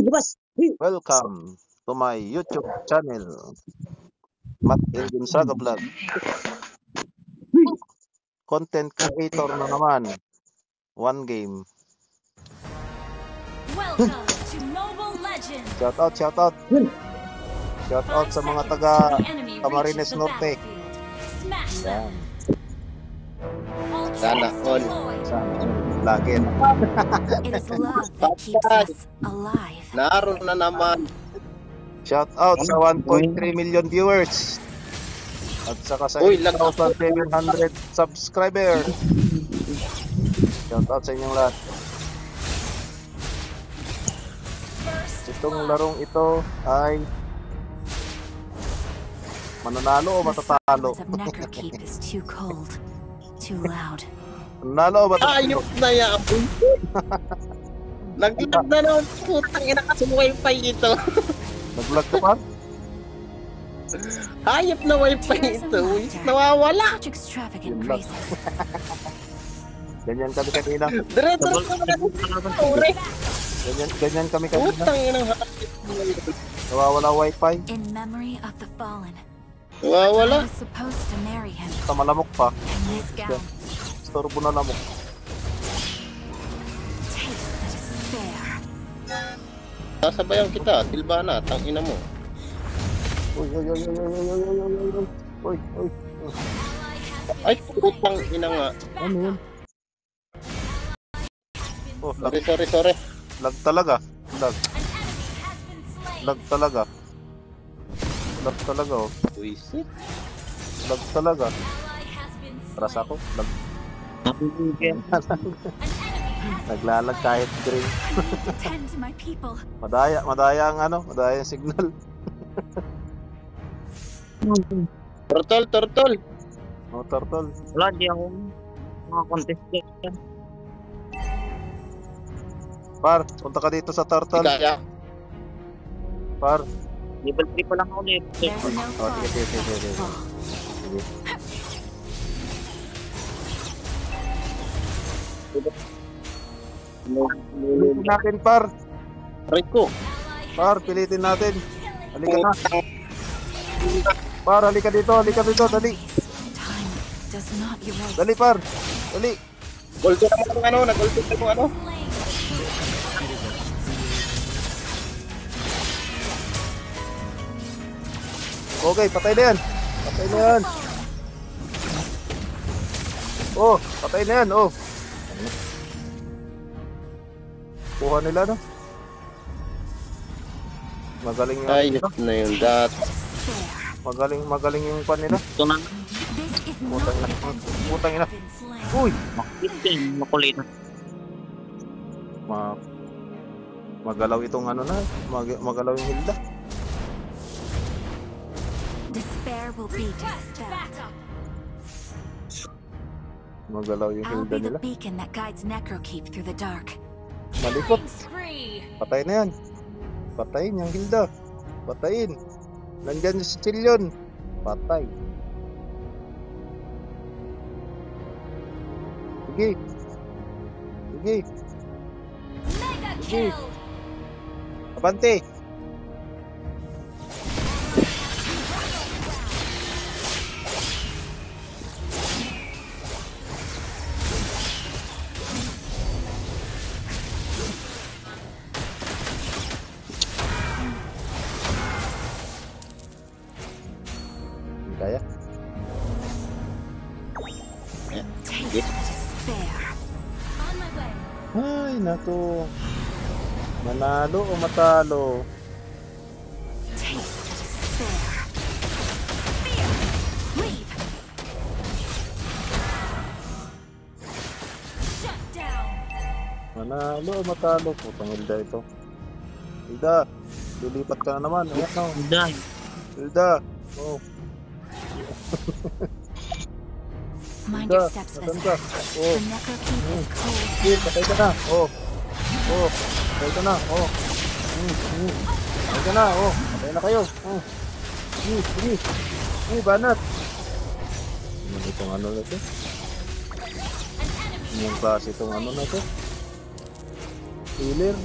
Welcome to my YouTube channel, Matt L. Gonzaga Vlog. Content creator na naman. One game. Welcome to Mobile Legends. Shout out. Shout out sa mga taga Camarines Norte. Yan. Sana all. Lagi. It is love that keeps us alive. Naroon na naman. Shout out sa 1.3 million viewers. At saka sa Uy, 8,700 subscriber. Shout out sa inyong lahat. Itong larong ito ay mananalo o matatalo? Mananalo o matatalo? Ayok na yan. Naglag na naman. Putang ina kasi wifi ito. Naglag ka pa? Hayop na wifi ito. Nawawala. Ganyan kami kanina. Dire-diretso na naman. Ganyan kami kanina. Putang ina. Nawawala wifi. In memory of the fallen. Nawawala. I was supposed to marry him. Sa malamok pa. And this gown. Storbo na lamok. Taste the despair. Sasabayan kita. Silvana. Tangina mo. Uy. Ay, putang ina nga. Ano yun? Oh, lag Sorry. talaga. Lag talaga oh. Buisit. Lag talaga. Paras ako. Lag. Naglalag kahit green. Tend to my people. Madaya ang signal. Turtle. Oh, turtle. Wala, di ako mga contestant. Par, punta ka dito sa turtle. Kaya. Par. Level 3 pa lang ako ulit. There's no Oh, thought sige. of Sige. Pilitin natin, Par. Rico. Par, pilitin natin. Halika na. Par, halika dito, dali. time does not erase. Dali, Par. Dali. Golden naman ang nag-golden mo ano. Okay, patay na yan. Oh, patay na yan, oh. Kuha nila, no? Magaling yung... Ayos na yun. Magaling yung pan nila. Ito na. This is Putang ina. Uy! Makitin, makulit. Magalaw itong ano na. Magalaw yung Hilda. Despair will be dispelled. Magalaw yung I'll Hilda be the nila. beacon that guides Necrokeep through the dark. Malikot. Patay na yan. Patayin yung Hilda. Patayin. Nandyan si Chillion. Patay. Sige. Abante. Kaya? Taste the despair. Ay, naku. Manalo o matalo? Taste the despair. Fear. Leave. Shut down. Manalo o matalo? Putang Hilda ito. Hilda, lilipat ka na naman. Ayan o. Hilda. Oh. Mind Hilda, your steps, nasan ka? visitor. Oh. The Necrokeep is cold. Sige, patay ka na. Oh. Patay ka na. Oh. Patay ka na. Oh. Patay na kayo. Oh. Sige. Banat. Ano itong ano na ito? Yung klase itong ano na ito? Healer.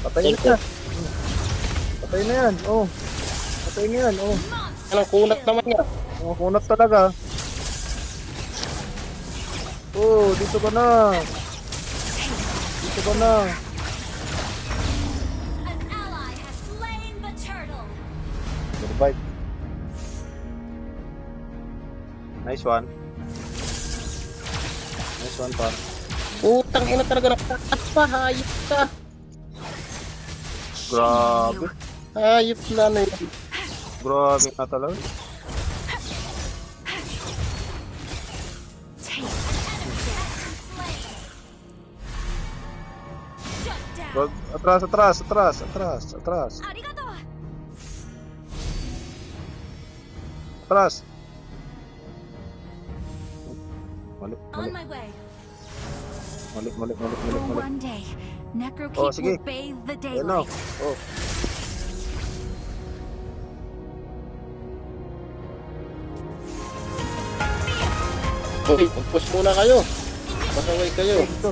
Patay na siya. Patay na yan. Oh. Patay na yan. Oh. Anong kunat naman niya? Mga kunat talaga. Oh, dito ka na. Dito ka na. An ally has slain the turtle. Survive. Nice one. Nice one pa. Putang ina talaga nakakat pa. Hayop ka. Grabe. Hayop na na yun. Grabe na talaga. Shut down. Wag, atras, atras, atras, atras, atras, Arigato. atras. Mali, On mali, my way. mali, mali, mali, For mali, mali. one day, Necrokeep Oh, sige. will bathe the Ayan na. daylight. Oh. Uy, mag-push muna kayo. Pasaway kayo. Dito.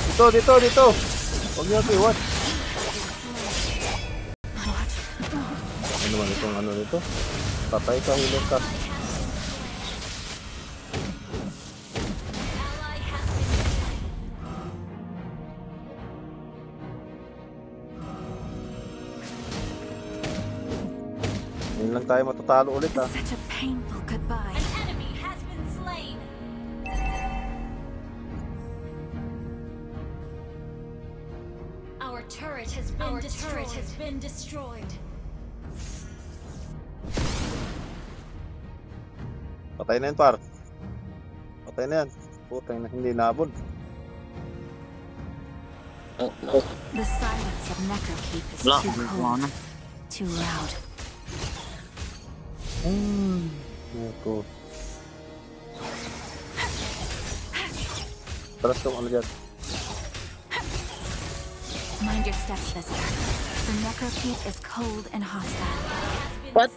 Dito, dito, dito. Huwag niyo iwan. Ano naman itong ano nito? Patay ka, hilang ka. Ngayon lang tayo matatalo ulit ha. Such a painful goodbye. An enemy has been slain. Our turret has been destroyed. Patay na yan, par. Patay na yan. Putang na hindi nabol. Oh, no. The silence of Necrokeep is Wala, too wala cold, na. too loud. Ito. Taras tong ano dyan. Mind your steps, visitor. The Necrokeep is cold and hostile. What?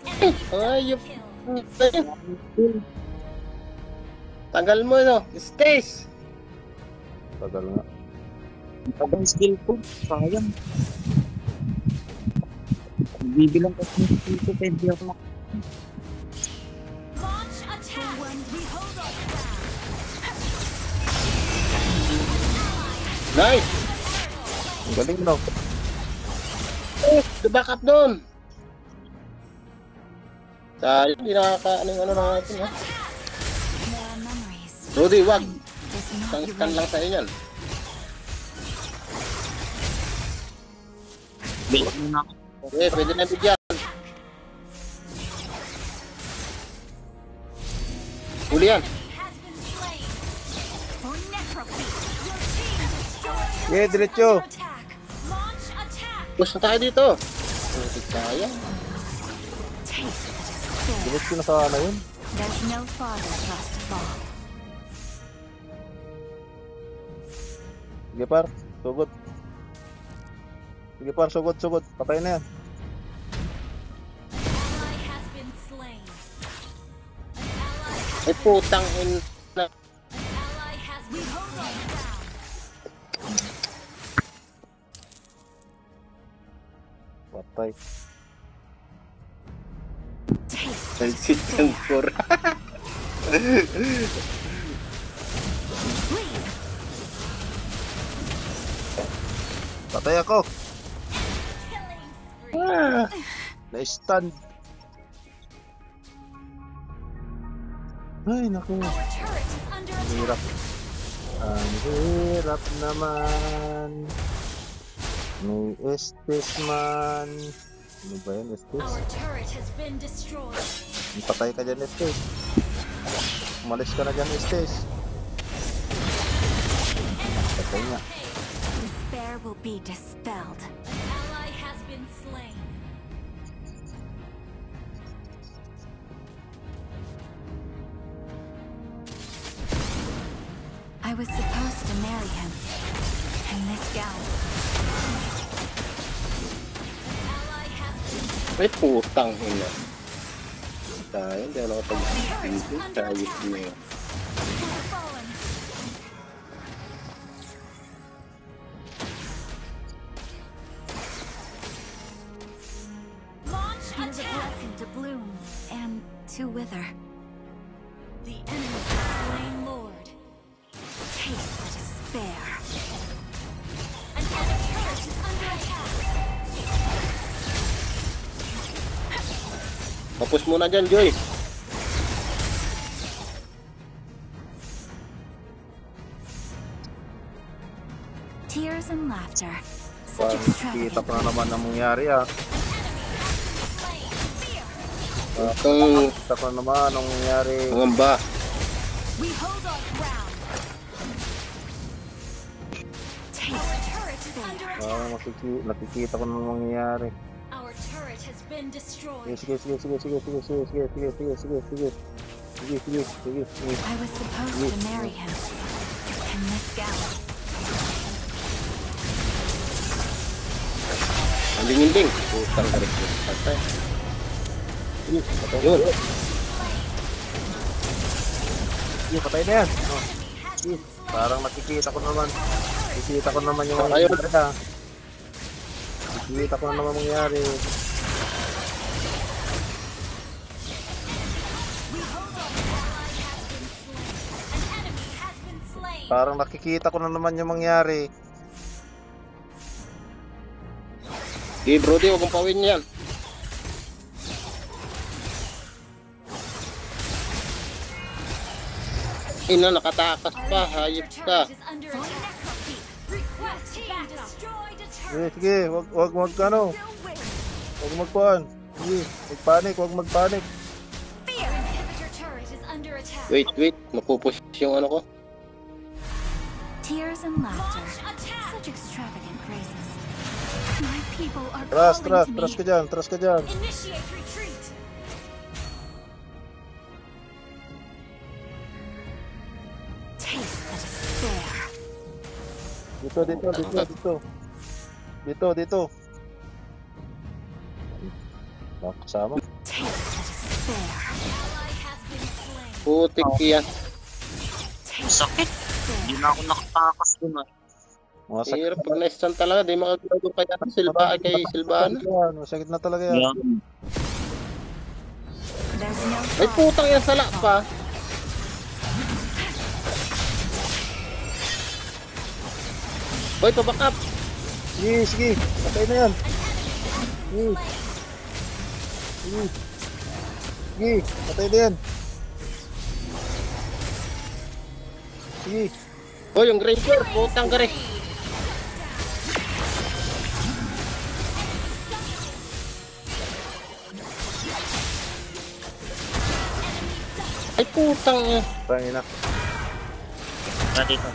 Hayop. Tagal mo no. Stace. Tagal nga. Tagal skill ko. Sayang. Bibilang ko ng skill ko. Pwede ako mak... Launch attack! We hold on. Nice. Ang galing no. The backup doon. Sayang, hindi nakaka-ano na natin ha. More memories. Rudy, wag. Does not Isang scan lang erase. sa'yo yan. Bilang mo na ako. Okay, pwede na bigyan. Huli yan. Has been slain. For Necrokeep, your team destroyed. Yeah, diretso. Attack. Launch attack. Push na tayo dito. Hindi kaya. Taste the despair. Diretso na sa ano yun. There's no farther for us to fall. Sige par, sugod. Sige par, sugod, sugod. Patay na yan. Ally has been slain. Ay putang in na. Ally has been slain. Patay. Taste the Nagsit ng despair. for. Leave. Patay ako. Killing spree. Na-stun. Ay, naku. Our turret is under Ang attack. hirap. Ang hirap naman. May estes man. Ano ba yan, estes? Our turret has been destroyed. Patay ka dyan, estes. Umalis ka na dyan, estes. Patay nga. Despair will be dispelled. Ally has been slain. I was supposed to marry him. In this gown. Ally has been Ay putang ina. Tayo, hindi ako nakapag-video. Tayo na yun. For the fallen. Launch attack. To bloom and to wither. The enemy has slain Lord. Taste the despair. An enemy turret is under attack. Tapos muna dyan, Joy. Tears and laughter. Such Parang extravagant. kita pa na naman ang mangyari ah. Itong Kita pa naman ang mangyari. mangamba. We hold our ground. Our turret is under Parang attack. nakikita ko na ang mangyari. Our turret has been destroyed. Sige. Sige. I was supposed to marry him. And this gallant. Ang dingin-ding. Putang ka rin. Patay. Yun. Sige, patay na yan. Oh. Sige, parang nakikita ko naman. Nakikita ko naman yung Ayun. mangyari ha. Nakikita ko na naman mangyari. We hold our ally has been slain. An enemy has been slain. Parang nakikita ko na naman yung mangyari. Okay, Brody, huwag kong pawin yan. Ina, nakatakas pa. Hayop ka. Turret is under attack. Request backup. Destroyed a turret. Sige, wag ano. Still win. Wag magkuhan. Sige, wag magpanik. Fear. Inhibitor turret is under attack. Wait. Mapupush yung ano ko. Tears and laughter. Such extravagant graces. My people are Trust calling to ka me. dyan, trust ka dyan. Initiate retreat. Taste the despair. Dito. Kasama. Taste the despair. Ally has been slain. Putik yan. Taste Sakit. despair. Hindi na ako nakatakas dun ah. Mga sakit Hirap pag na-stun talaga. Di makagalago kaya kay Silvana. yan. Masakit na talaga yan. Yan. There's no Ay, thought. putang yan sala pa. Boy, paback up. Sige. Patay na yan. Sige. Patay na yan. Sige. Boy, yung Granger. Putang ka rin. Ay, putang eh. Tangin na. Dito.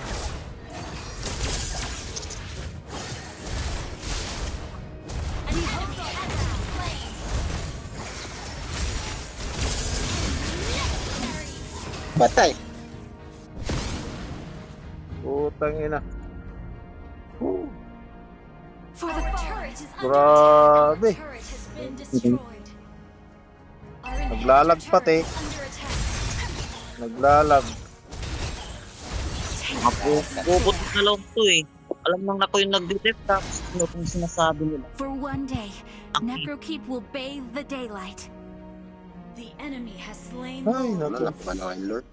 Patay. Putang ina. For the turret is under Grabe. attack. Turret has been destroyed. Our Naglalag inhibitor pati. turret is under attack. Naglalag. Taste Mapupupot na lang to eh. Alam nang ako yung nag-detect tapos ano kung sinasabi nila. For one day, Necrokeep will bathe the daylight. The enemy has slain Ay, Lord. Wala na pa na ngayon, Lord.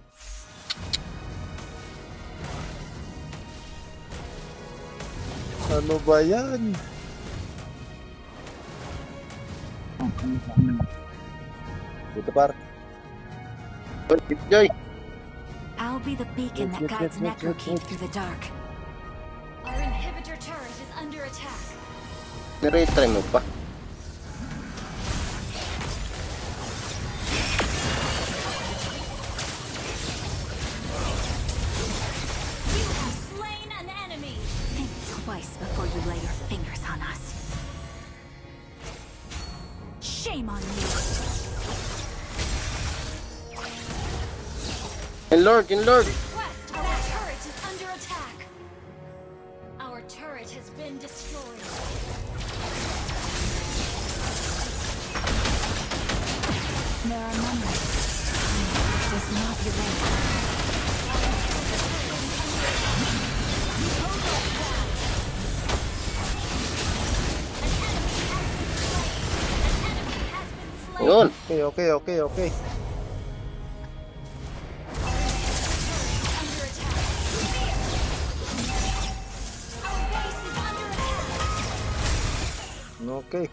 Ano ba yan? Dito par. Joy. I'll be the beacon that Yes, guides yes, yes, yes, Necrokeep yes. through the dark. Our inhibitor turret is under attack. Niretry mo pa. You have slain an enemy. Think twice before you lay your fingers on us. Shame on you. In Lord. West, our turret is under attack. Our turret has been destroyed. There are numbers. Yun. Okay. Okay.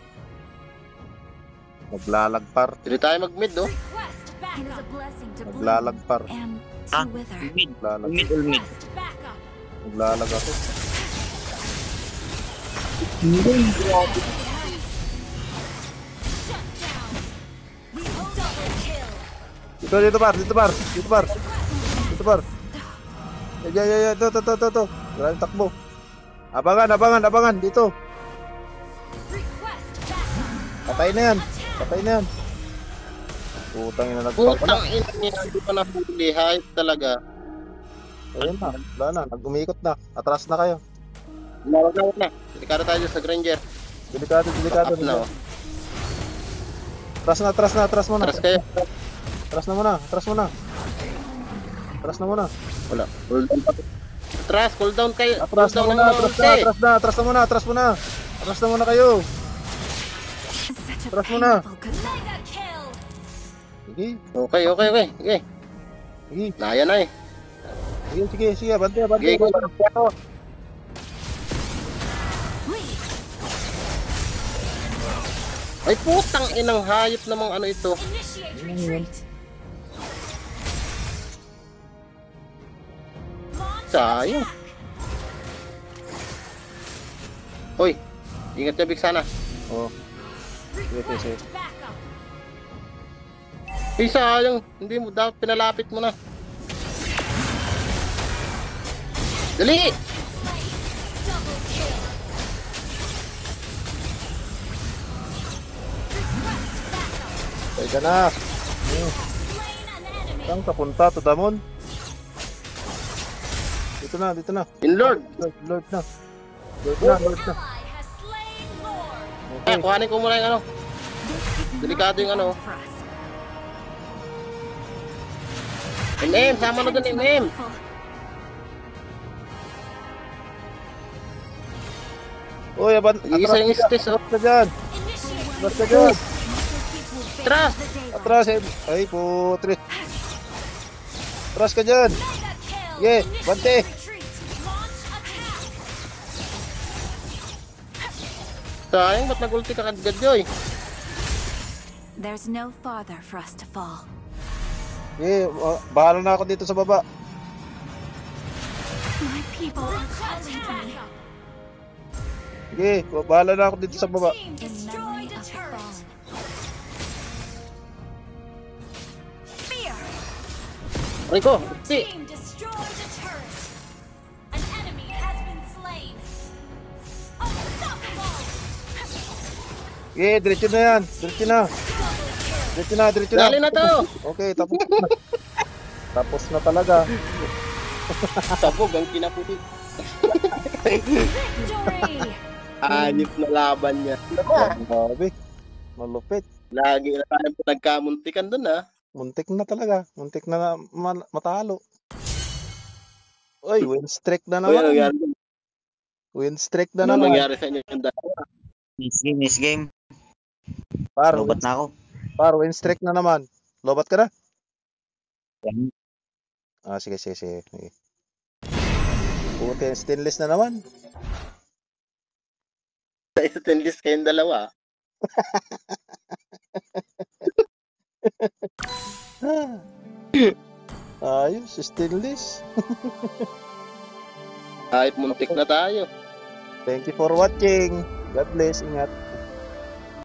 Maglalagpar. Hindi tayo mag-mid, oh. It is a blessing to bloom Maglalagpar. and Ah, to wither. Mid. Lalag. Mid or mid. Maglalag ako. Dito par. Ya, to. Maraming takbo. Abangan, dito. Patay na yan. Putang ina nagpapala. Putang ina niya, hindi pa nahuli. Hayop talaga. Ayun na, wala na, nag-umikot na. Atras na kayo. Wala na. Delikado tayo dyan sa Granger. Delikado. Up na, oh. Atras muna. Atras kayo. Atras na muna. Wala. Atras, cool down kayo. Atras na muna kayo. Such a Atras muna. painful goodbye. Sige. Naya na eh. Sige, abante. Sige, go. Ay, putang inang hayop namang ano ito. Sayang. Hoy, ingat ka Big sana. Oh. Sige. Ay, sayang. Hindi mo, dapat pinalapit mo na. Dali! Ay ka na. Saan ka punta, Tudamon? Dito na. Inlord! Lord na. Ay, Okay. kuhanin ko muna yung ano. Delikado yung ano. MM, sama na dun MM. Uy, Isa yung stage, oh. Atras ka dyan. Atras! Atras. Ay, putri. Atras ka dyan. Yeah, bante. Sayang, ba't nag-ulti ka kagad, Joy? There's no farther for us to fall. Yeah, bahala na ako dito sa baba. My people are calling to me. Sige, bahala na ako dito sa baba. In memory of the fallen. Fear! Rico, si. Team destroyed a turret. An enemy has been slain. Unstoppable. Yeah, diretso na yan. Diretso na. Dali na to. Okay, tapos na. Tapos na talaga. Sabog ang kinaputi. Victory. Anip na laban niya. Grabe. Malupit. Lagi na tayo nagkamuntikan dun, ha? Muntik na talaga. Muntik na matalo. Uy, win streak na Uy, ano naman. nangyari? Win streak na Ano naman. nangyari sa inyo yung dalawa? Miss game. Par, Lobat na ako. win streak na naman. Lobat ka na? Ah, sige. Puti, stainless na naman. Sa stainless kayong dalawa. Ayos, stainless. Kahit muntik na tayo. Thank you for watching. God bless. Ingat.